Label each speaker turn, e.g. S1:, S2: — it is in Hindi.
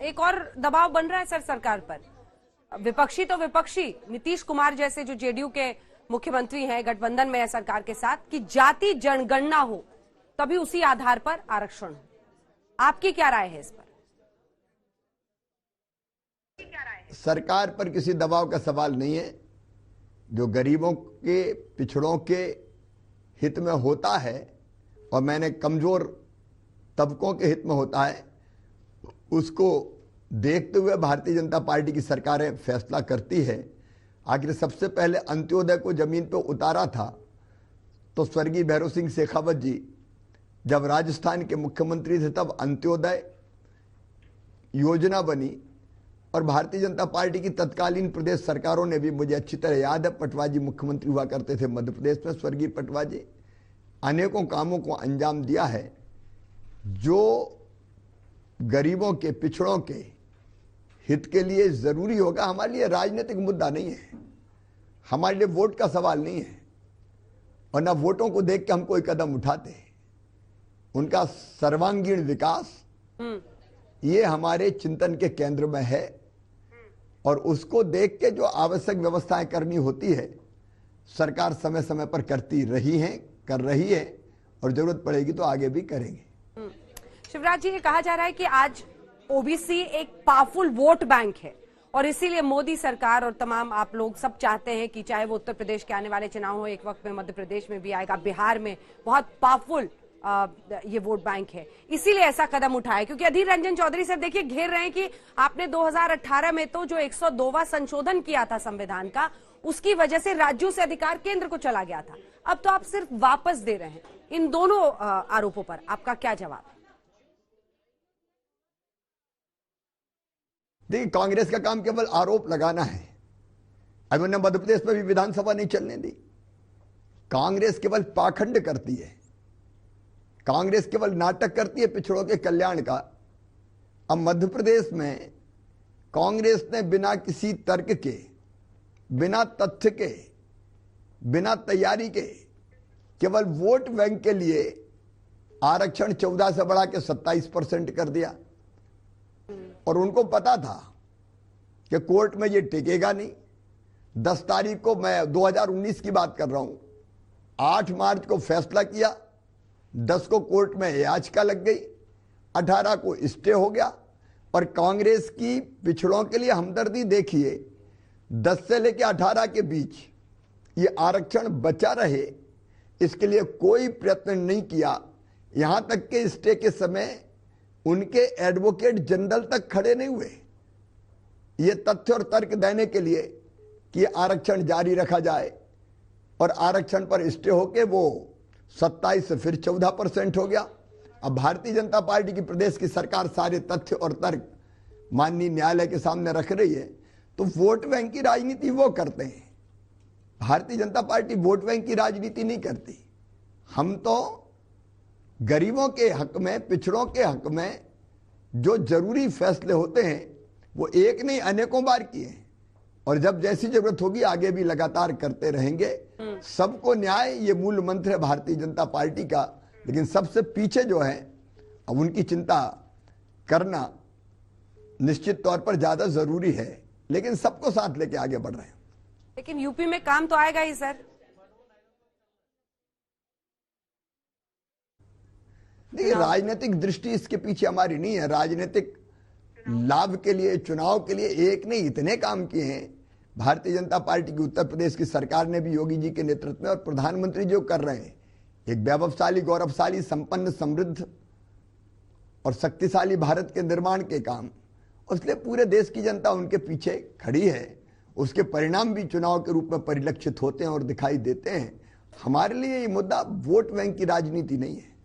S1: एक और दबाव बन रहा है सर सरकार पर। विपक्षी तो विपक्षी, नीतीश कुमार जैसे जो जेडीयू के मुख्यमंत्री हैं गठबंधन में है सरकार के साथ, कि जाति जनगणना हो तभी उसी आधार पर आरक्षण हो। आपकी क्या राय है इस पर?
S2: सरकार पर किसी दबाव का सवाल नहीं है। जो गरीबों के, पिछड़ों के हित में होता है और मैंने कमजोर तबकों के हित में होता है, उसको देखते हुए भारतीय जनता पार्टी की सरकारें फैसला करती है। आखिर सबसे पहले अंत्योदय को जमीन पर उतारा था तो स्वर्गीय भैरव सिंह शेखावत जी जब राजस्थान के मुख्यमंत्री थे तब अंत्योदय योजना बनी और भारतीय जनता पार्टी की तत्कालीन प्रदेश सरकारों ने भी, मुझे अच्छी तरह याद है, पटवा जी मुख्यमंत्री हुआ करते थे मध्य प्रदेश में, स्वर्गीय पटवा जी, अनेकों कामों को अंजाम दिया है जो गरीबों के, पिछड़ों के हित के लिए जरूरी होगा। हमारे लिए राजनीतिक मुद्दा नहीं है, हमारे लिए वोट का सवाल नहीं है और ना वोटों को देख के हम कोई कदम उठाते। उनका सर्वांगीण विकास ये हमारे चिंतन के केंद्र में है और उसको देख के जो आवश्यक व्यवस्थाएं करनी होती है सरकार समय समय पर करती रही है, कर रही है और जरूरत पड़ेगी तो आगे भी करेंगे।
S1: शिवराज जी, ये कहा जा रहा है कि आज ओबीसी एक पावरफुल वोट बैंक है और इसीलिए मोदी सरकार और तमाम आप लोग सब चाहते हैं कि चाहे वो उत्तर प्रदेश के आने वाले चुनाव हो, एक वक्त में मध्य प्रदेश में भी आएगा, बिहार में बहुत पावरफुल ये वोट बैंक है, इसीलिए ऐसा कदम उठाया। क्योंकि अधीर रंजन चौधरी सर देखिए घेर रहे हैं कि आपने 2018 में तो जो 102वां संशोधन किया था संविधान का, उसकी वजह से राज्यों से अधिकार केंद्र को चला गया था, अब तो आप सिर्फ वापस दे रहे हैं। इन दोनों आरोपों पर आपका क्या जवाब है?
S2: देखिए, कांग्रेस का काम केवल आरोप लगाना है। अब उन्होंने मध्य प्रदेश में भी विधानसभा नहीं चलने दी। कांग्रेस केवल पाखंड करती है, कांग्रेस केवल नाटक करती है पिछड़ों के कल्याण का। अब मध्य प्रदेश में कांग्रेस ने बिना किसी तर्क के, बिना तथ्य के, बिना तैयारी के, केवल वोट बैंक के लिए आरक्षण 14 से बढ़ा के 27% कर दिया और उनको पता था कि कोर्ट में ये टिकेगा नहीं। 10 तारीख को, मैं 2019 की बात कर रहा हूं, 8 मार्च को फैसला किया, 10 को कोर्ट में याचिका लग गई, 18 को स्टे हो गया और कांग्रेस की पिछड़ों के लिए हमदर्दी देखिए, 10 से लेकर 18 के बीच ये आरक्षण बचा रहे, इसके लिए कोई प्रयत्न नहीं किया। यहां तक कि स्टे के समय उनके एडवोकेट जनरल तक खड़े नहीं हुए ये तथ्य और तर्क देने के लिए कि आरक्षण जारी रखा जाए और आरक्षण पर स्टे होके वो 27 से फिर 14% हो गया। अब भारतीय जनता पार्टी की प्रदेश की सरकार सारे तथ्य और तर्क माननीय न्यायालय के सामने रख रही है, तो वोट बैंक की राजनीति वो करते हैं। Bharatiya Janata party vote bank की राजनीति नहीं करती। हम तो गरीबों के हक में, पिछड़ों के हक में जो जरूरी फैसले होते हैं वो एक नहीं अनेकों बार किए और जब जैसी जरूरत होगी आगे भी लगातार करते रहेंगे। सबको न्याय, ये मूल मंत्र है भारतीय जनता पार्टी का। लेकिन सबसे पीछे जो है, अब उनकी चिंता करना निश्चित तौर पर ज्यादा जरूरी है, लेकिन सबको साथ लेके आगे बढ़ रहे हैं।
S1: लेकिन यूपी में काम तो आएगा ही सर।
S2: देखिए, राजनीतिक दृष्टि इसके पीछे हमारी नहीं है। राजनीतिक लाभ के लिए, चुनाव के लिए एक नहीं इतने काम किए हैं भारतीय जनता पार्टी की उत्तर प्रदेश की सरकार ने भी, योगी जी के नेतृत्व में, और प्रधानमंत्री जो कर रहे हैं एक वैभवशाली, गौरवशाली, संपन्न, समृद्ध और शक्तिशाली भारत के निर्माण के काम, उसके लिए पूरे देश की जनता उनके पीछे खड़ी है। उसके परिणाम भी चुनाव के रूप में परिलक्षित होते हैं और दिखाई देते हैं। हमारे लिए ये मुद्दा वोट बैंक की राजनीति नहीं है।